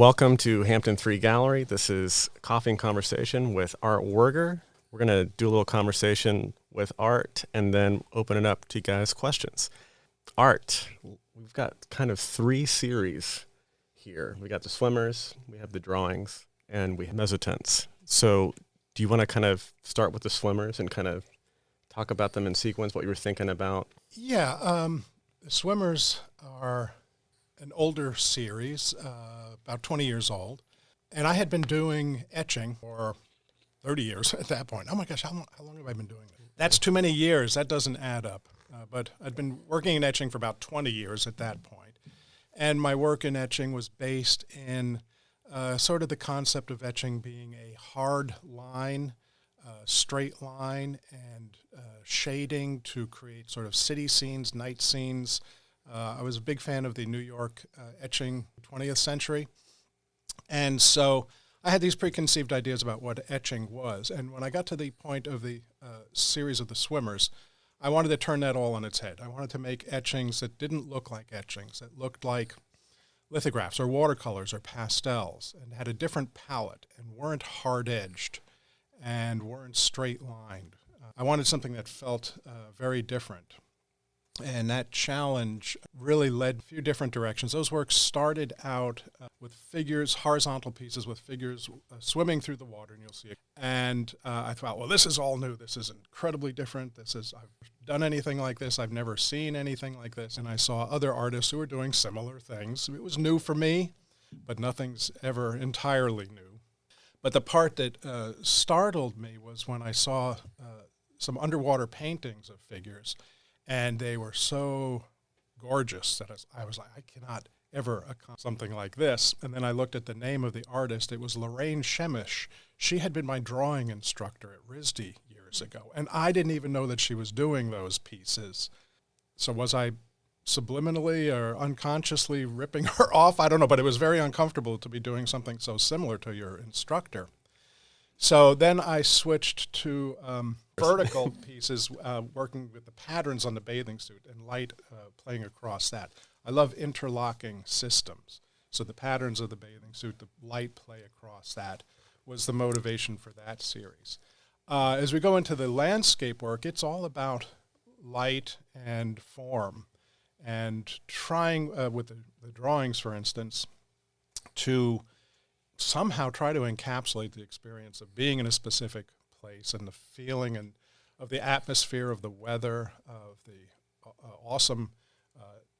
Welcome to Hampton 3 Gallery. This is Coffee and Conversation with Art Werger. We're going to do a little conversation with Art and then open it up to you guys' questions. Art, we've got kind of three series here. We got the swimmers, we have the drawings, and we have mezzotents. So do you want to kind of start with the swimmers and kind of talk about them in sequence, what you were thinking about? Yeah, the swimmers are an older series, about 20 years old. And I had been doing etching for 30 years at that point. Oh my gosh, how long have I been doing it? That's too many years. That doesn't add up. But I'd been working in etching for about 20 years at that point. And my work in etching was based in sort of the concept of etching being a hard line, straight line, and shading to create sort of city scenes, night scenes. I was a big fan of the New York etching 20th century. And so I had these preconceived ideas about what etching was. And when I got to the point of the series of the swimmers, I wanted to turn that all on its head. I wanted to make etchings that didn't look like etchings, that looked like lithographs or watercolors or pastels and had a different palette and weren't hard-edged and weren't straight-lined. I wanted something that felt very different. And that challenge really led a few different directions. Those works started out with figures, horizontal pieces with figures swimming through the water, and you'll see it. And I thought, well, this is all new. This is incredibly different. I've done anything like this. I've never seen anything like this. And I saw other artists who were doing similar things. It was new for me, but nothing's ever entirely new. But the part that startled me was when I saw some underwater paintings of figures. And they were so gorgeous that I was like, I cannot ever accomplish something like this. And then I looked at the name of the artist. It was Lorraine Shemish. She had been my drawing instructor at RISD years ago. And I didn't even know that she was doing those pieces. So was I subliminally or unconsciously ripping her off? I don't know, but it was very uncomfortable to be doing something so similar to your instructor. So then I switched to vertical pieces, working with the patterns on the bathing suit and light playing across that. I love interlocking systems. So the patterns of the bathing suit, the light play across that was the motivation for that series. As we go into the landscape work, it's all about light and form and trying with the drawings, for instance, to somehow try to encapsulate the experience of being in a specific place and the feeling and of the atmosphere, of the weather, of the awesome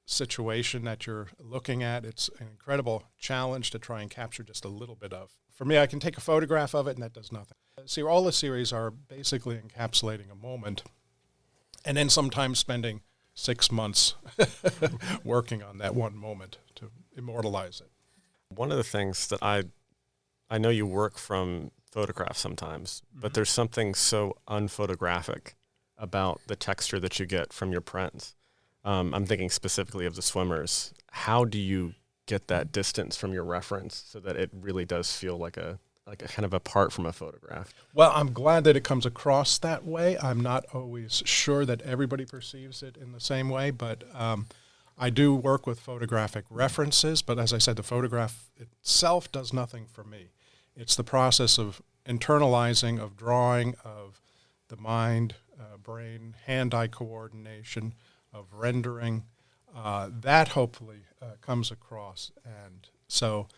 situation that you're looking at. It's an incredible challenge to try and capture just a little bit of. For me, I can take a photograph of it and that does nothing. See, all the series are basically encapsulating a moment and then sometimes spending 6 months working on that one moment to immortalize it. One of the things that I know you work from photographs sometimes, but there's something so unphotographic about the texture that you get from your prints. I'm thinking specifically of the swimmers. How do you get that distance from your reference so that it really does feel like a kind of apart from a photograph? Well, I'm glad that it comes across that way. I'm not always sure that everybody perceives it in the same way, but I do work with photographic references, but as I said, the photograph itself does nothing for me. It's the process of internalizing, of drawing, of the mind, brain, hand-eye coordination, of rendering. That hopefully comes across. And so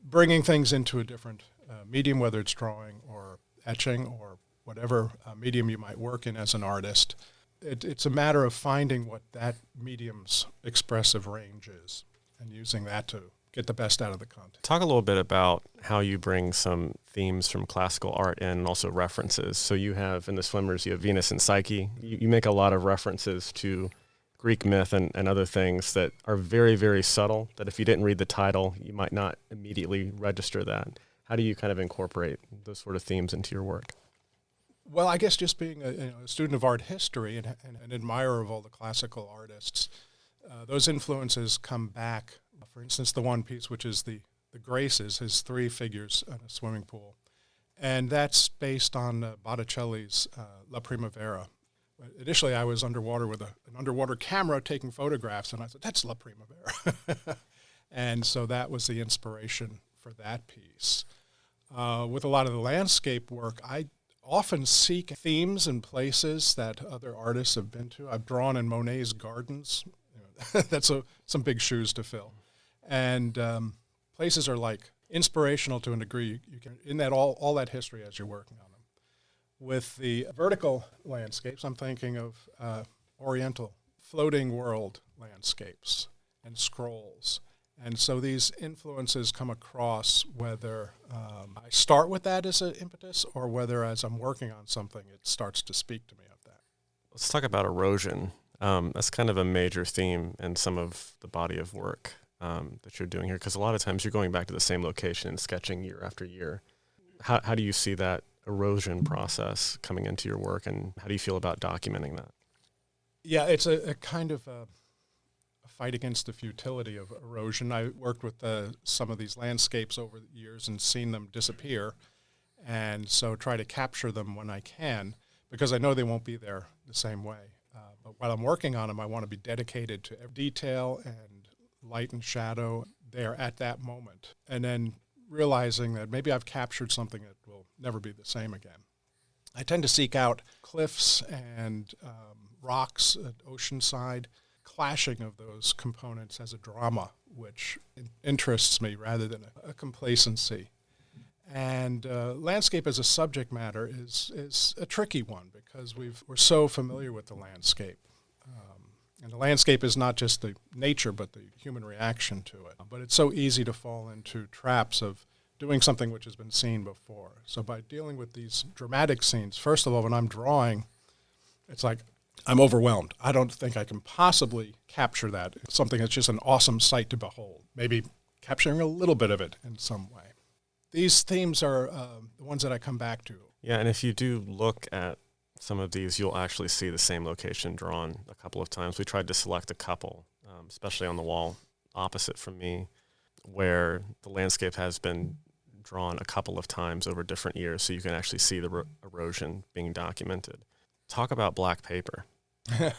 bringing things into a different medium, whether it's drawing or etching or whatever medium you might work in as an artist, it's a matter of finding what that medium's expressive range is and using that to get the best out of the content. Talk a little bit about how you bring some themes from classical art in and also references. So you have, in the swimmers, you have Venus and Psyche. You make a lot of references to Greek myth and other things that are very, very subtle, that if you didn't read the title, you might not immediately register that. How do you kind of incorporate those sort of themes into your work? Well, I guess just being a student of art history and an admirer of all the classical artists, those influences come back. For instance, the one piece, which is the Graces, his three figures in a swimming pool. And that's based on Botticelli's La Primavera. Initially, I was underwater with an underwater camera taking photographs, and I said, that's La Primavera. And so that was the inspiration for that piece. With a lot of the landscape work, I often seek themes and places that other artists have been to. I've drawn in Monet's gardens. That's some big shoes to fill. And places are like inspirational to a degree. You can in that all that history as you're working on them. With the vertical landscapes, I'm thinking of Oriental floating world landscapes and scrolls. And so these influences come across whether I start with that as an impetus or whether as I'm working on something, it starts to speak to me of that. Let's talk about erosion. That's kind of a major theme in some of the body of work that you're doing here, because a lot of times you're going back to the same location and sketching year after year. How do you see that erosion process coming into your work, and how do you feel about documenting that? Yeah, it's a kind of a fight against the futility of erosion. I worked with some of these landscapes over the years and seen them disappear, and so try to capture them when I can, because I know they won't be there the same way. But while I'm working on them, I want to be dedicated to detail and light and shadow there at that moment, and then realizing that maybe I've captured something that will never be the same again. I tend to seek out cliffs and rocks at oceanside. Clashing of those components as a drama, which interests me rather than a complacency. And landscape as a subject matter is a tricky one because we're so familiar with the landscape. And the landscape is not just the nature, but the human reaction to it. But it's so easy to fall into traps of doing something which has been seen before. So by dealing with these dramatic scenes, first of all, when I'm drawing, it's like, I'm overwhelmed. I don't think I can possibly capture that. It's something that's just an awesome sight to behold, maybe capturing a little bit of it in some way. These themes are the ones that I come back to. Yeah, and if you do look at some of these, you'll actually see the same location drawn a couple of times. We tried to select a couple, especially on the wall opposite from me, where the landscape has been drawn a couple of times over different years, so you can actually see the erosion being documented. Talk about black paper. Do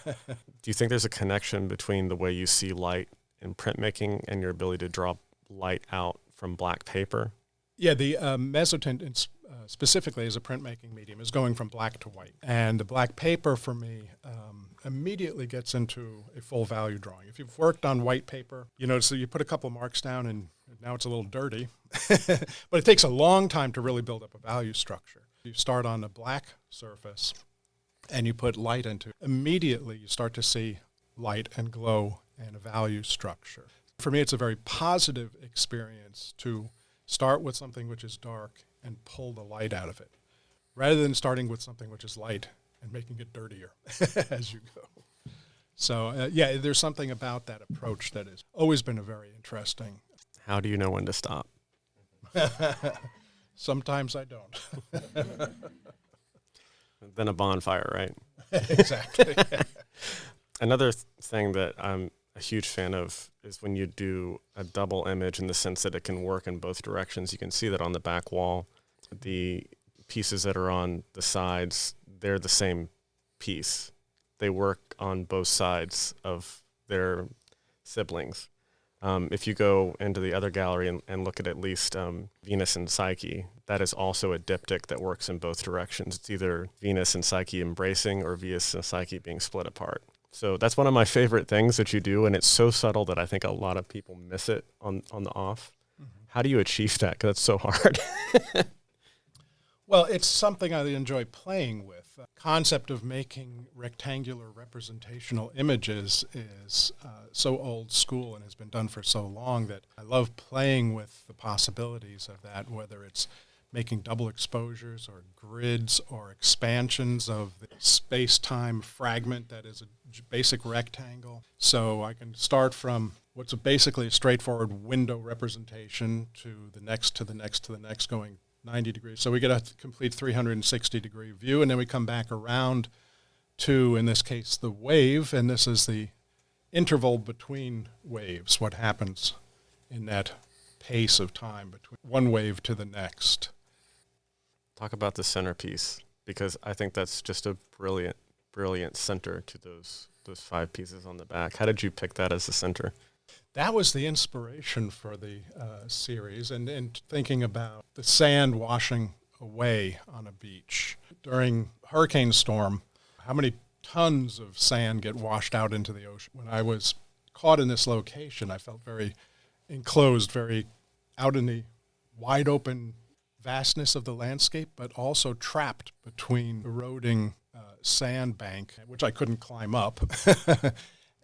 you think there's a connection between the way you see light in printmaking and your ability to draw light out from black paper? Yeah, the mezzotint specifically as a printmaking medium is going from black to white. And the black paper for me immediately gets into a full value drawing. If you've worked on white paper, so you put a couple marks down and now it's a little dirty, but it takes a long time to really build up a value structure. You start on a black surface and you put light into it. Immediately you start to see light and glow and a value structure. For me, it's a very positive experience to start with something which is dark and pull the light out of it, rather than starting with something which is light and making it dirtier as you go. So, there's something about that approach that has always been a very interesting. How do you know when to stop? Sometimes I don't. Then a bonfire, right? Exactly. Another thing that I'm a huge fan of is when you do a double image, in the sense that it can work in both directions. You can see that on the back wall. The pieces that are on the sides, they're the same piece. They work on both sides of their siblings. If you go into the other gallery and look at least Venus and Psyche, that is also a diptych that works in both directions. It's either Venus and Psyche embracing or Venus and Psyche being split apart. So that's one of my favorite things that you do, and it's so subtle that I think a lot of people miss it on the off. Mm-hmm. How do you achieve that? Because it's so hard. Well, it's something I enjoy playing with. The concept of making rectangular representational images is so old school and has been done for so long that I love playing with the possibilities of that, whether it's making double exposures or grids or expansions of the space-time fragment that is a basic rectangle. So I can start from what's basically a straightforward window representation to the next, to the next, to the next, going 90 degrees. So we get a complete 360-degree view, and then we come back around to, in this case, the wave, and this is the interval between waves, what happens in that pace of time between one wave to the next. Talk about the centerpiece, because I think that's just a brilliant, brilliant center to those 5 pieces on the back. How did you pick that as the center? That was the inspiration for the series, and thinking about the sand washing away on a beach. During hurricane storm, how many tons of sand get washed out into the ocean? When I was caught in this location, I felt very enclosed, very out in the wide open vastness of the landscape, but also trapped between eroding sand bank, which I couldn't climb up,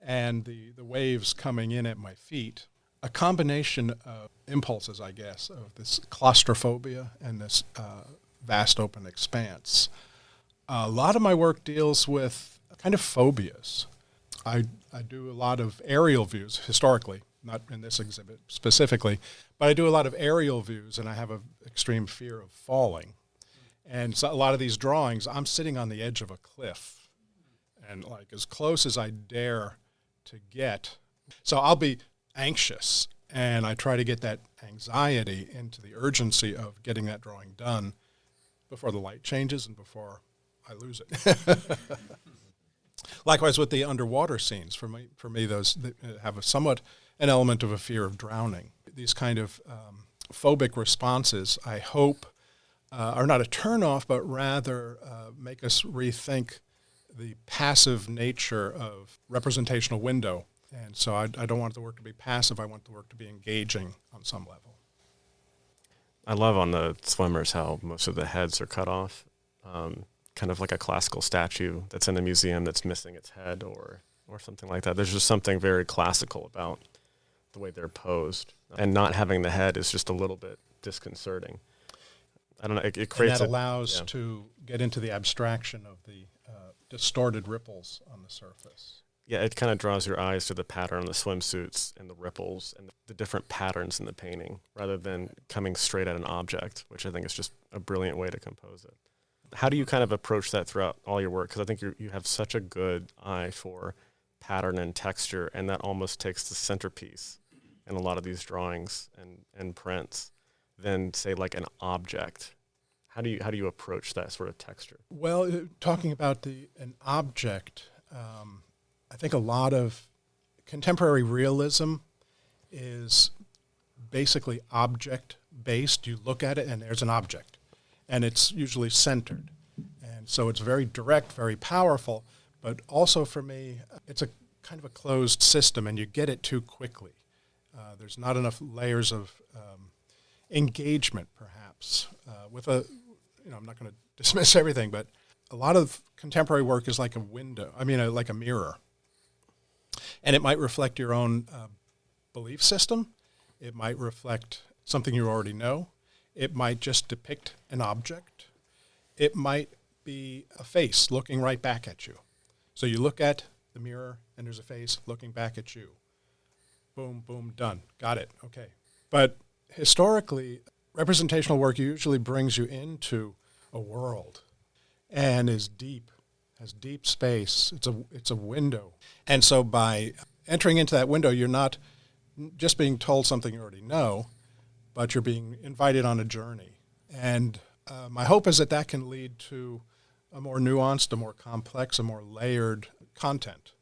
and the waves coming in at my feet. A combination of impulses, I guess, of this claustrophobia and this vast open expanse. A lot of my work deals with kind of phobias. I do a lot of aerial views, historically, not in this exhibit specifically, but I do a lot of aerial views, and I have an extreme fear of falling. And so a lot of these drawings, I'm sitting on the edge of a cliff, and like as close as I dare to get. So I'll be anxious, and I try to get that anxiety into the urgency of getting that drawing done before the light changes and before I lose it. Likewise with the underwater scenes, for me, those have somewhat an element of a fear of drowning. These kind of phobic responses, I hope, are not a turnoff, but rather make us rethink the passive nature of representational window. And so I don't want the work to be passive. I want the work to be engaging on some level. I love on the swimmers how most of the heads are cut off, kind of like a classical statue that's in a museum that's missing its head or something like that. There's just something very classical about the way they're posed. And not having the head is just a little bit disconcerting. I don't know, it creates... And that allows to get into the abstraction of the distorted ripples on the surface. Yeah, it kind of draws your eyes to the pattern on the swimsuits and the ripples and the different patterns in the painting rather than coming straight at an object, which I think is just a brilliant way to compose it. How do you kind of approach that throughout all your work? Because I think you have such a good eye for pattern and texture, and that almost takes the centerpiece in a lot of these drawings and prints than, say, like an object. How do you approach that sort of texture? Well, talking about an object, I think a lot of contemporary realism is basically object-based. You look at it and there's an object, and it's usually centered. And so it's very direct, very powerful, but also for me, it's a kind of a closed system, and you get it too quickly. There's not enough layers of engagement, perhaps, I'm not going to dismiss everything, but a lot of contemporary work is like a window, like a mirror. And it might reflect your own belief system. It might reflect something you already know. It might just depict an object. It might be a face looking right back at you. So you look at the mirror, and there's a face looking back at you. Boom, boom, done. Got it. Okay. But historically, representational work usually brings you into a world and has deep space. It's a window. And so by entering into that window, you're not just being told something you already know, but you're being invited on a journey. And my hope is that can lead to a more nuanced, a more complex, a more layered content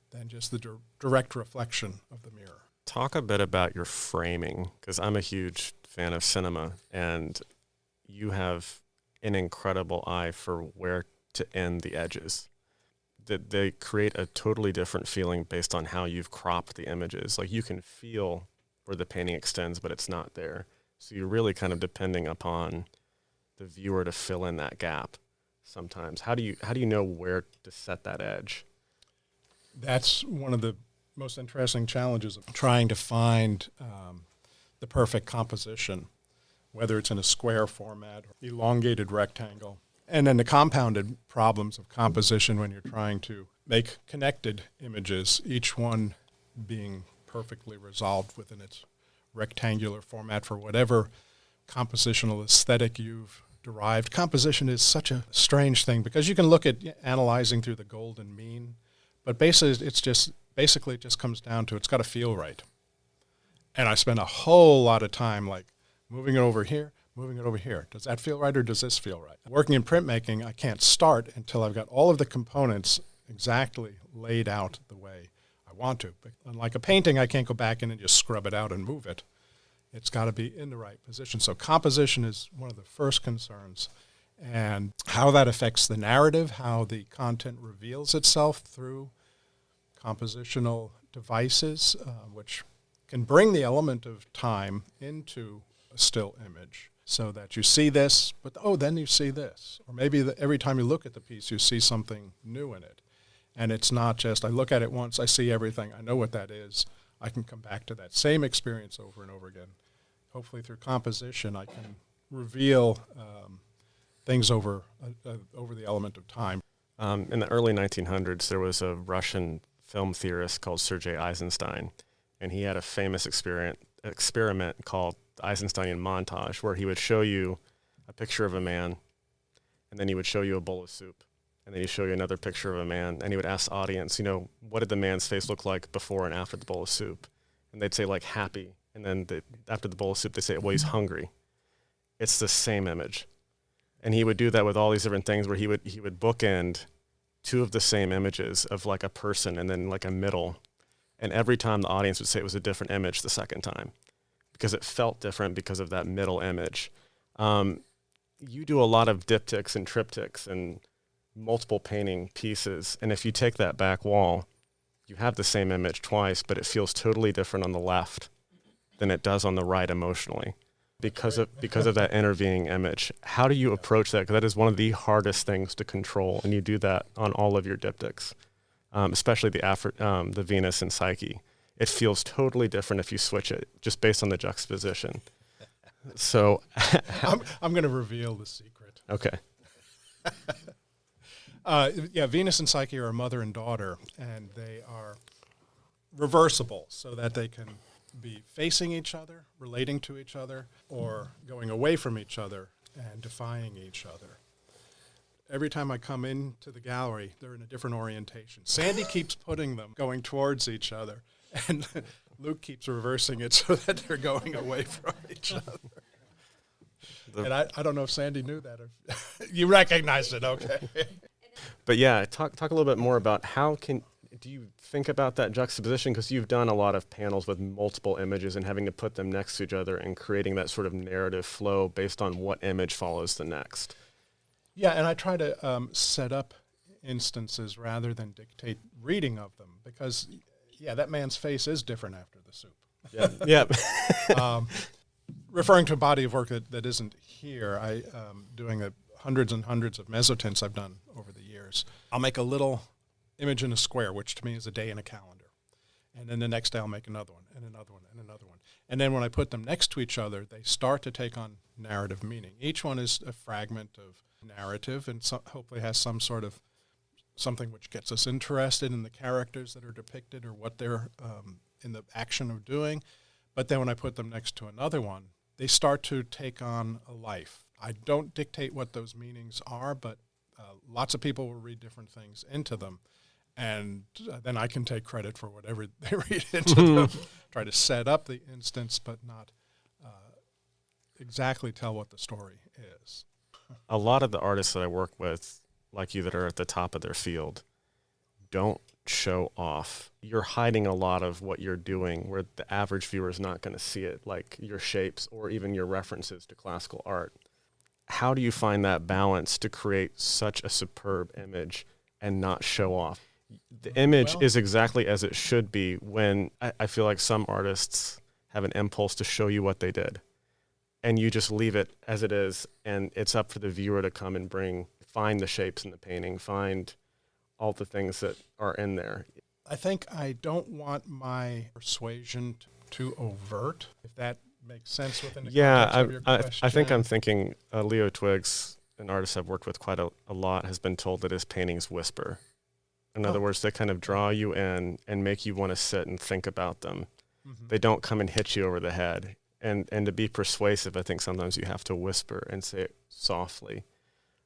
than just the direct reflection of the mirror. Talk a bit about your framing, because I'm a huge fan of cinema, and you have an incredible eye for where to end the edges. They create a totally different feeling based on how you've cropped the images. Like you can feel where the painting extends, but it's not there. So you're really kind of depending upon the viewer to fill in that gap sometimes. How do you know where to set that edge? That's one of the most interesting challenges of trying to find the perfect composition, whether it's in a square format or elongated rectangle. And then the compounded problems of composition when you're trying to make connected images, each one being perfectly resolved within its rectangular format for whatever compositional aesthetic you've derived. Composition is such a strange thing because you can look at analyzing through the golden mean, but basically it just comes down to it's got to feel right. And I spend a whole lot of time like moving it over here, moving it over here. Does that feel right or does this feel right? Working in printmaking, I can't start until I've got all of the components exactly laid out the way I want to. But unlike a painting, I can't go back in and just scrub it out and move it. It's got to be in the right position. So composition is one of the first concerns. And how that affects the narrative, how the content reveals itself through compositional devices, which can bring the element of time into a still image so that you see this, but then you see this. Or maybe every time you look at the piece, you see something new in it. And it's not just, I look at it once, I see everything, I know what that is. I can come back to that same experience over and over again. Hopefully through composition, I can reveal things over the element of time. In the early 1900s, there was a Russian film theorist called Sergei Eisenstein, and he had a famous experiment called the Eisensteinian montage, where he would show you a picture of a man, and then he would show you a bowl of soup, and then he'd show you another picture of a man, and he would ask the audience, what did the man's face look like before and after the bowl of soup? And they'd say, like, happy, and then after the bowl of soup, they'd say, well, he's hungry. It's the same image. And he would do that with all these different things where he would bookend two of the same images of like a person and then like a middle. And every time the audience would say it was a different image the second time because it felt different because of that middle image. You do a lot of diptychs and triptychs and multiple painting pieces. And if you take that back wall, you have the same image twice, but it feels totally different on the left than it does on the right emotionally. Because of that intervening image. How do you approach that? Because that is one of the hardest things to control, and you do that on all of your diptychs, especially the Venus and Psyche. It feels totally different if you switch it, just based on the juxtaposition. So, I'm going to reveal the secret. Okay. Venus and Psyche are a mother and daughter, and they are reversible so that they can be facing each other, relating to each other, or going away from each other and defying each other. Every time I come into the gallery, they're in a different orientation. Sandy keeps putting them going towards each other, and Luke keeps reversing it so that they're going away from each other. And I don't know if Sandy knew that. You recognized it, okay. But yeah, talk a little bit more about do you think about that juxtaposition? Because you've done a lot of panels with multiple images and having to put them next to each other and creating that sort of narrative flow based on what image follows the next. Yeah, and I try to set up instances rather than dictate reading of them because, that man's face is different after the soup. Yeah. Referring to a body of work that isn't here, I doing hundreds and hundreds of mezzotints I've done over the years. I'll make a little image in a square, which to me is a day in a calendar. And then the next day I'll make another one, and another one, and another one. And then when I put them next to each other, they start to take on narrative meaning. Each one is a fragment of narrative and hopefully has some sort of something which gets us interested in the characters that are depicted or what they're in the action of doing. But then when I put them next to another one, they start to take on a life. I don't dictate what those meanings are, but lots of people will read different things into them. And then I can take credit for whatever they read into them, try to set up the instance, but not exactly tell what the story is. A lot of the artists that I work with, like you, that are at the top of their field, don't show off. You're hiding a lot of what you're doing where the average viewer is not going to see it, like your shapes or even your references to classical art. How do you find that balance to create such a superb image and not show off? The image is exactly as it should be when I feel like some artists have an impulse to show you what they did. And you just leave it as it is, and it's up for the viewer to come and find the shapes in the painting, find all the things that are in there. I think I don't want my persuasion too overt, if that makes sense within the context of your question. I think I'm thinking Leo Twiggs, an artist I've worked with quite a lot, has been told that his paintings whisper. In other words, they kind of draw you in and make you want to sit and think about them. Mm-hmm. They don't come and hit you over the head. And to be persuasive, I think sometimes you have to whisper and say it softly.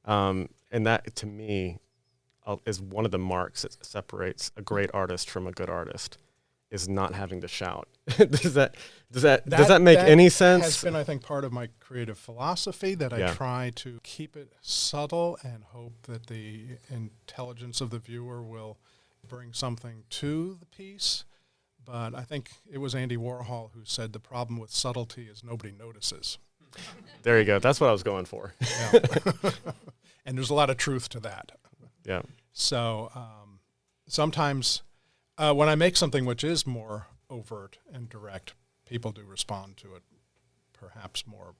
And that, to me, is one of the marks that separates a great artist from a good artist, is not having to shout. Does that make any sense? That has been, I think, part of my creative philosophy, that I try to keep it subtle and hope that the intelligence of the viewer will bring something to the piece. But I think it was Andy Warhol who said the problem with subtlety is nobody notices. There you go. That's what I was going for. Yeah. And there's a lot of truth to that. Yeah. So sometimes when I make something which is more overt and direct, people do respond to it perhaps more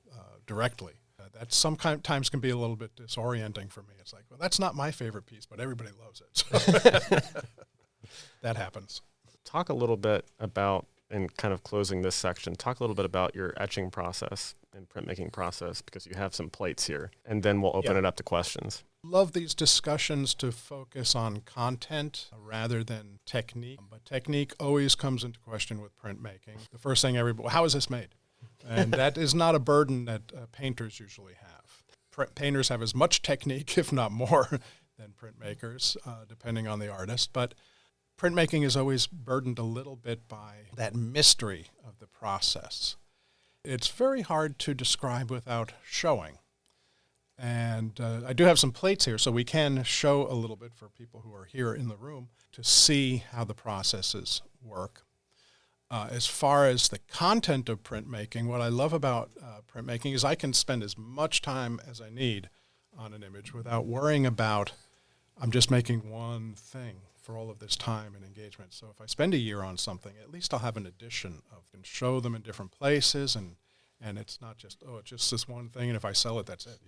directly. That sometimes can be a little bit disorienting for me. It's like, well, that's not my favorite piece, but everybody loves it. So that happens. Talk a little bit about, and kind of closing this section, talk a little bit about your etching process and printmaking process, because you have some plates here, and then we'll open it up to questions. Love these discussions to focus on content rather than technique, but technique always comes into question with printmaking. The first thing everybody, how is this made? And that is not a burden that painters usually have. Painters have as much technique, if not more, than printmakers, depending on the artist. But printmaking is always burdened a little bit by that mystery of the process. It's very hard to describe without showing. And I do have some plates here, so we can show a little bit for people who are here in the room to see how the processes work. As far as the content of printmaking, what I love about printmaking is I can spend as much time as I need on an image without worrying about, I'm just making one thing for all of this time and engagement. So if I spend a year on something, at least I'll have an edition of and show them in different places, and it's not just, it's just this one thing, and if I sell it, that's it,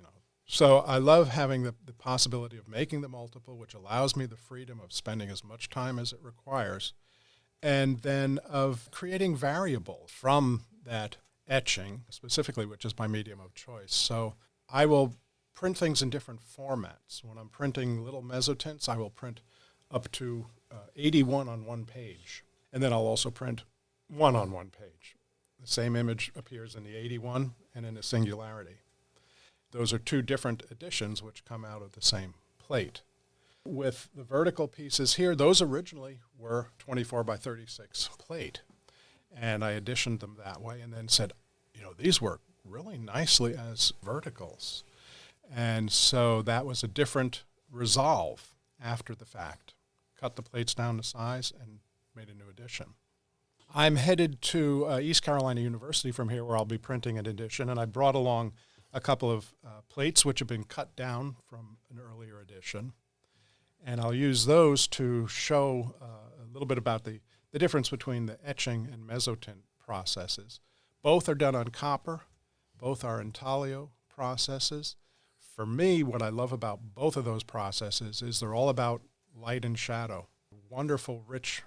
So I love having the possibility of making the multiple, which allows me the freedom of spending as much time as it requires, and then of creating variables from that etching, specifically, which is my medium of choice. So I will print things in different formats. When I'm printing little mezzotints, I will print up to 81 on one page. And then I'll also print one on one page. The same image appears in the 81 and in a singularity. Those are two different editions which come out of the same plate. With the vertical pieces here, those originally were 24 by 36 plate. And I editioned them that way and then said, these work really nicely as verticals. And so that was a different resolve after the fact. Cut the plates down to size and made a new edition. I'm headed to East Carolina University from here, where I'll be printing an edition, and I brought along a couple of plates which have been cut down from an earlier edition. And I'll use those to show a little bit about the difference between the etching and mezzotint processes. Both are done on copper. Both are intaglio processes. For me, what I love about both of those processes is they're all about light and shadow. Wonderful, rich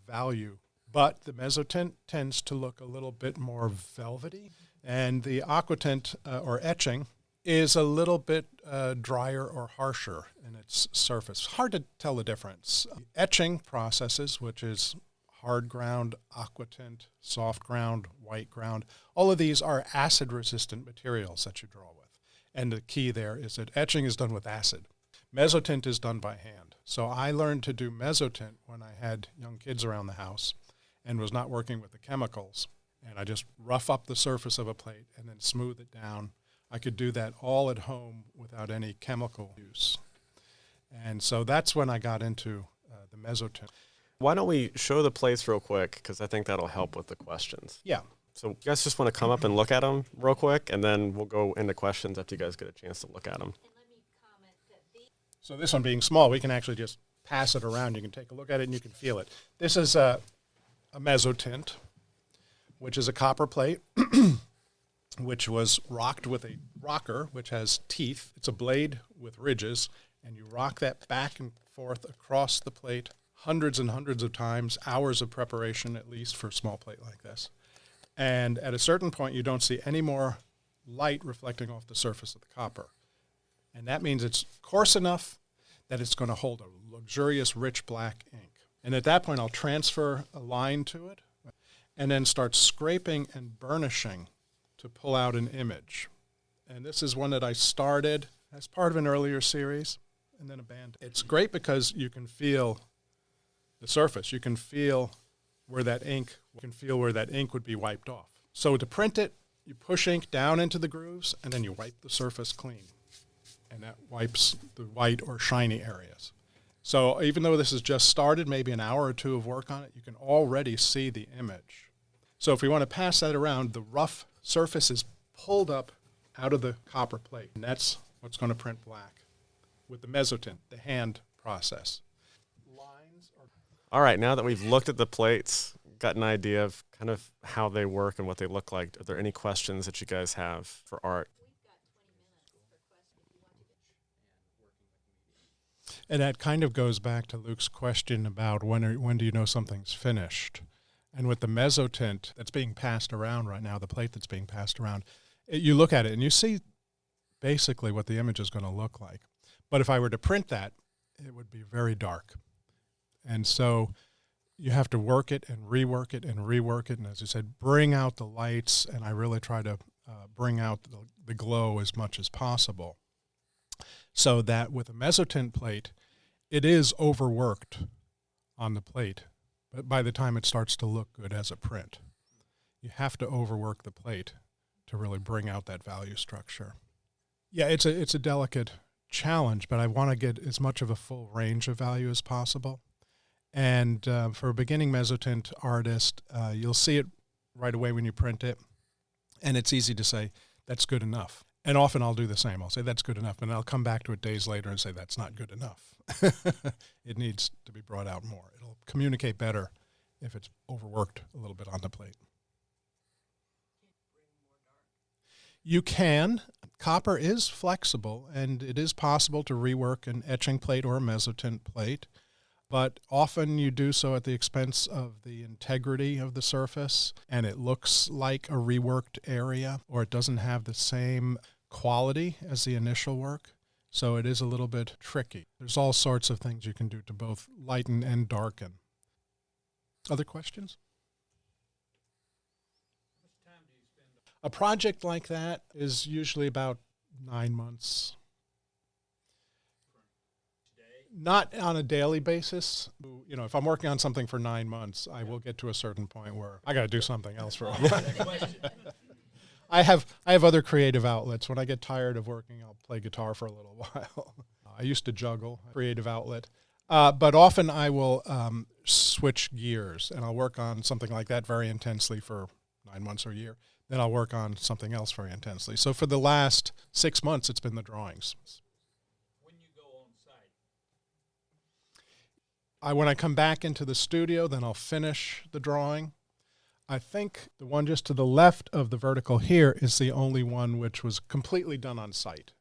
value. But the mezzotint tends to look a little bit more velvety. And the aquatint, or etching, is a little bit drier or harsher in its surface. Hard to tell the difference. Etching processes, which is hard ground, aquatint, soft ground, white ground, all of these are acid-resistant materials that you draw with. And the key there is that etching is done with acid. Mezzotint is done by hand. So I learned to do mezzotint when I had young kids around the house and was not working with the chemicals. And I just rough up the surface of a plate and then smooth it down. I could do that all at home without any chemical use. And so that's when I got into the mezzotint. Why don't we show the plates real quick, because I think that'll help with the questions. Yeah. So you guys just want to come up and look at them real quick, and then we'll go into questions after you guys get a chance to look at them. And let me comment that So this one being small, we can actually just pass it around. You can take a look at it and you can feel it. This is a mezzotint, which is a copper plate, which was rocked with a rocker, which has teeth. It's a blade with ridges, and you rock that back and forth across the plate hundreds and hundreds of times, hours of preparation at least for a small plate like this. And at a certain point, you don't see any more light reflecting off the surface of the copper. And that means it's coarse enough that it's going to hold a luxurious, rich black ink. And at that point, I'll transfer a line to it and then start scraping and burnishing to pull out an image. And this is one that I started as part of an earlier series and then abandoned. It's great because you can feel the surface. You can feel where that ink would be wiped off. So to print it, you push ink down into the grooves and then you wipe the surface clean. And that wipes the white or shiny areas. So even though this has just started, maybe an hour or two of work on it, you can already see the image. So if we want to pass that around, the rough surface is pulled up out of the copper plate, and that's what's going to print black with the mezzotint, the hand process. All right, now that we've looked at the plates, got an idea of kind of how they work and what they look like, are there any questions that you guys have for Art? And that kind of goes back to Luke's question about when do you know something's finished? And with the mezzotint that's being passed around right now, the plate that's being passed around, you look at it and you see basically what the image is going to look like. But if I were to print that, it would be very dark. And so you have to work it and rework it and rework it. And as you said, bring out the lights, and I really try to bring out the glow as much as possible. So that with a mezzotint plate, it is overworked on the plate, but by the time it starts to look good as a print, you have to overwork the plate to really bring out that value structure. Yeah, it's a delicate challenge, but I want to get as much of a full range of value as possible. And for a beginning mezzotint artist, you'll see it right away when you print it, and it's easy to say, that's good enough. And often I'll do the same. I'll say, that's good enough, and I'll come back to it days later and say, that's not good enough. It needs to be brought out more. It'll communicate better if it's overworked a little bit on the plate. You can. Copper is flexible, and it is possible to rework an etching plate or a mezzotint plate, but often you do so at the expense of the integrity of the surface, and it looks like a reworked area, or it doesn't have the same quality as the initial work, so it is a little bit tricky. There's all sorts of things you can do to both lighten and darken. Other questions? A project like that is usually about 9 months. Not on a daily basis. You know, if I'm working on something for 9 months, I will get to a certain point where I got to do something else for a while. I have other creative outlets. When I get tired of working, I'll play guitar for a little while. I used to juggle, creative outlet. But often I will switch gears, and I'll work on something like that very intensely for 9 months or a year. Then I'll work on something else very intensely. So for the last 6 months, it's been the drawings. When I come back into the studio, then I'll finish the drawing. I think the one just to the left of the vertical here is the only one which was completely done on site.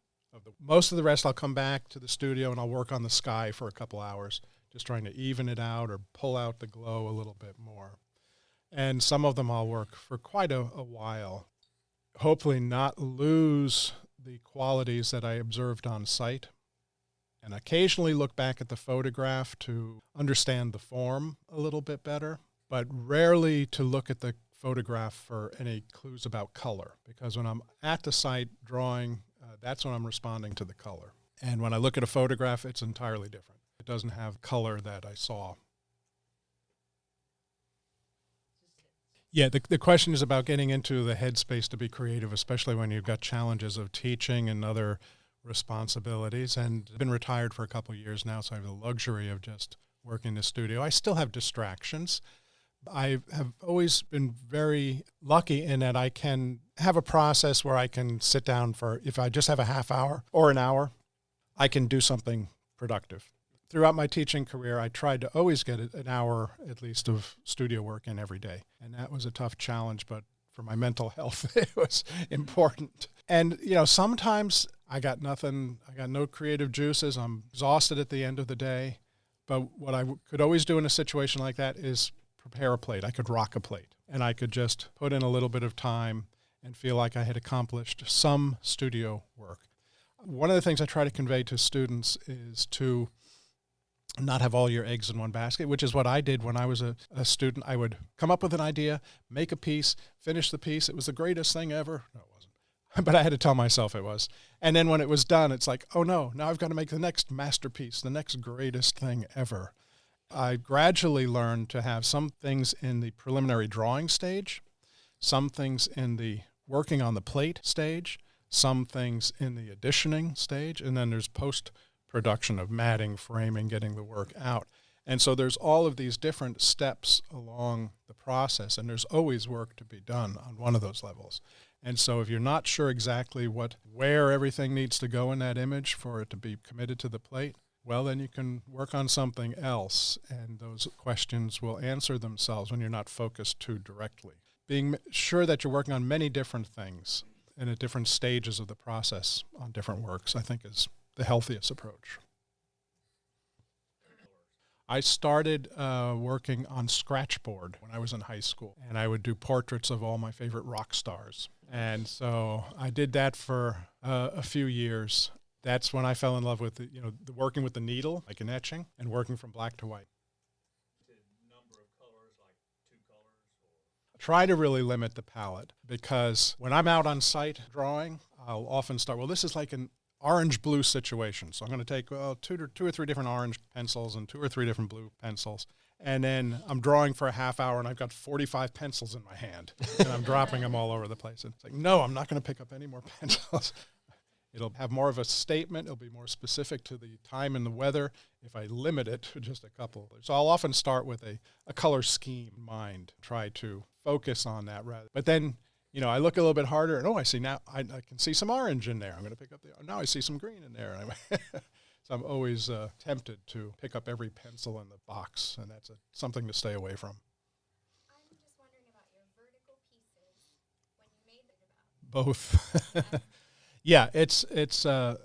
Most of the rest, I'll come back to the studio and I'll work on the sky for a couple hours, just trying to even it out or pull out the glow a little bit more. And some of them I'll work for quite a while, hopefully not lose the qualities that I observed on site, and occasionally look back at the photograph to understand the form a little bit better, but rarely to look at the photograph for any clues about color, because when I'm at the site drawing, that's when I'm responding to the color. And when I look at a photograph, it's entirely different. It doesn't have color that I saw. Yeah, the question is about getting into the headspace to be creative, especially when you've got challenges of teaching and other responsibilities. And I've been retired for a couple of years now, so I have the luxury of just working in the studio. I still have distractions. I have always been very lucky in that I can have a process where I can sit down for, if I just have a half hour or an hour, I can do something productive. Throughout my teaching career, I tried to always get an hour at least of studio work in every day. And that was a tough challenge, but for my mental health, it was important. And, you know, sometimes I got nothing, I got no creative juices. I'm exhausted at the end of the day. But what I could always do in a situation like that is prepare a plate. I could rock a plate, and I could just put in a little bit of time and feel like I had accomplished some studio work. One of the things I try to convey to students is to not have all your eggs in one basket, which is what I did when I was a student. I would come up with an idea, make a piece, finish the piece. It was the greatest thing ever. No, it wasn't. But I had to tell myself it was. And then when it was done, it's like, oh no, now I've got to make the next masterpiece, the next greatest thing ever. I gradually learned to have some things in the preliminary drawing stage, some things in the working on the plate stage, some things in the additioning stage, and then there's post production of matting, framing, getting the work out. And so there's all of these different steps along the process, and there's always work to be done on one of those levels. And so if you're not sure exactly where everything needs to go in that image for it to be committed to the plate, well, then you can work on something else, and those questions will answer themselves when you're not focused too directly. Being sure that you're working on many different things and at different stages of the process on different works, I think, is the healthiest approach. I started working on scratchboard when I was in high school, and I would do portraits of all my favorite rock stars. And so I did that for a few years. That's when I fell in love with the working with the needle, like in etching, and working from black to white. Number of colors, like 2 colors? Try to really limit the palette, because when I'm out on site drawing, I'll often start, well, this is like an orange-blue situation. So I'm going to take two or three different orange pencils and 2 or 3 different blue pencils. And then I'm drawing for a half hour, and I've got 45 pencils in my hand, and I'm dropping them all over the place. And it's like, no, I'm not going to pick up any more pencils. It'll have more of a statement. It'll be more specific to the time and the weather if I limit it to just a couple. So I'll often start with a color scheme in mind, try to focus on that rather. But then, I look a little bit harder, and I see now, I can see some orange in there. I'm going to pick up now I see some green in there. So I'm always tempted to pick up every pencil in the box, and that's something to stay away from. I'm just wondering about your vertical pieces when you made them. Both. Yeah, it's a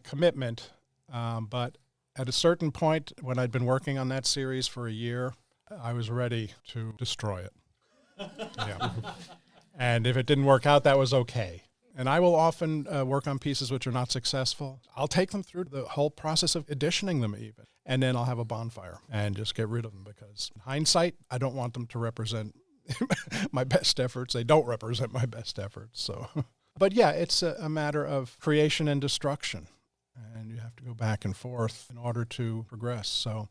commitment, but at a certain point when I'd been working on that series for a year, I was ready to destroy it. Yeah. And if it didn't work out, that was okay. And I will often work on pieces which are not successful. I'll take them through the whole process of editioning them even, and then I'll have a bonfire and just get rid of them, because in hindsight, I don't want them to represent my best efforts. They don't represent my best efforts, so... But yeah, it's a matter of creation and destruction, and you have to go back and forth in order to progress. So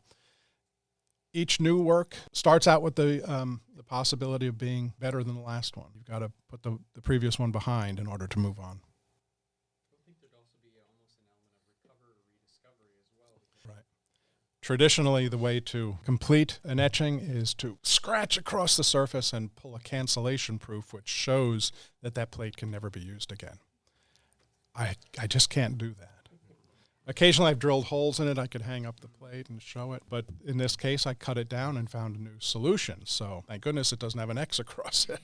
each new work starts out with the possibility of being better than the last one. You've got to put the previous one behind in order to move on. I think there'd also be almost an element of recover or rediscovery as well. Right. Traditionally, the way to complete an etching is to scratch across the surface and pull a cancellation proof, which shows that plate can never be used again. I just can't do that. Occasionally, I've drilled holes in it. I could hang up the plate and show it. But in this case, I cut it down and found a new solution. So thank goodness it doesn't have an X across it.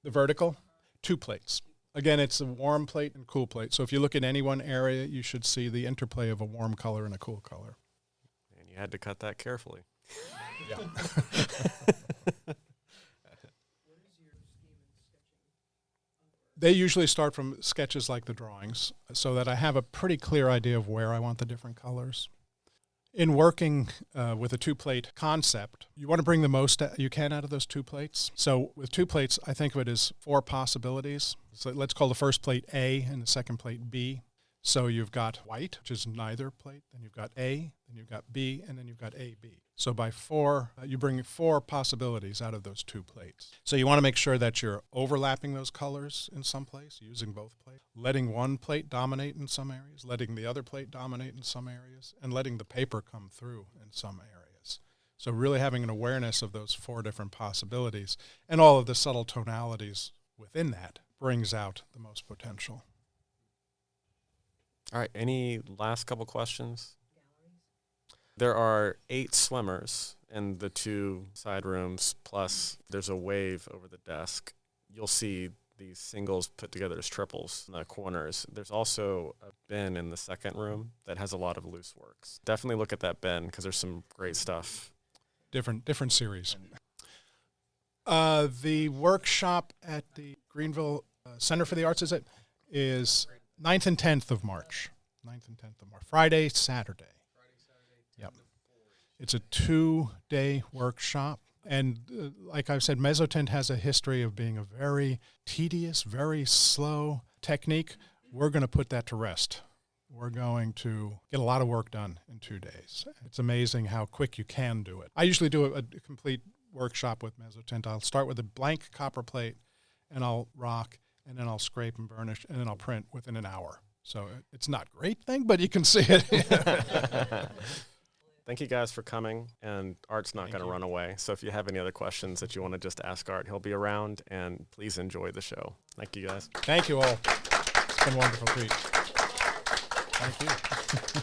The vertical, 2 plates. Again, it's a warm plate and cool plate. So if you look at any one area, you should see the interplay of a warm color and a cool color. And you had to cut that carefully. Yeah. They usually start from sketches like the drawings, so that I have a pretty clear idea of where I want the different colors. In working with a 2-plate concept, you want to bring the most you can out of those 2 plates. So with 2 plates, I think of it as 4 possibilities. So let's call the first plate A and the second plate B. So you've got white, which is neither plate, then you've got A, then you've got B, and then you've got AB. So by 4, you bring 4 possibilities out of those 2 plates. So you want to make sure that you're overlapping those colors in some place, using both plates, letting one plate dominate in some areas, letting the other plate dominate in some areas, and letting the paper come through in some areas. So really having an awareness of those 4 different possibilities, and all of the subtle tonalities within that brings out the most potential. All right, any last couple questions? There are 8 swimmers in the 2 side rooms, plus there's a wave over the desk. You'll see these singles put together as triples in the corners. There's also a bin in the second room that has a lot of loose works. Definitely look at that bin, because there's some great stuff. Different series. The workshop at the Greenville Center for the Arts, is 9th and 10th of March. 9th and 10th of March. Friday, Saturday. Yep. It's a 2-day workshop. And like I've said, mezzotint has a history of being a very tedious, very slow technique. We're going to put that to rest. We're going to get a lot of work done in 2 days. It's amazing how quick you can do it. I usually do a complete workshop with mezzotint. I'll start with a blank copper plate, and I'll rock. and then I'll scrape and burnish, and then I'll print within an hour. So it's not a great thing, but you can see it. Thank you guys for coming, and Art's not going to run away. So if you have any other questions that you want to just ask Art, he'll be around, and please enjoy the show. Thank you guys. Thank you all. It's been wonderful treat. Thank you.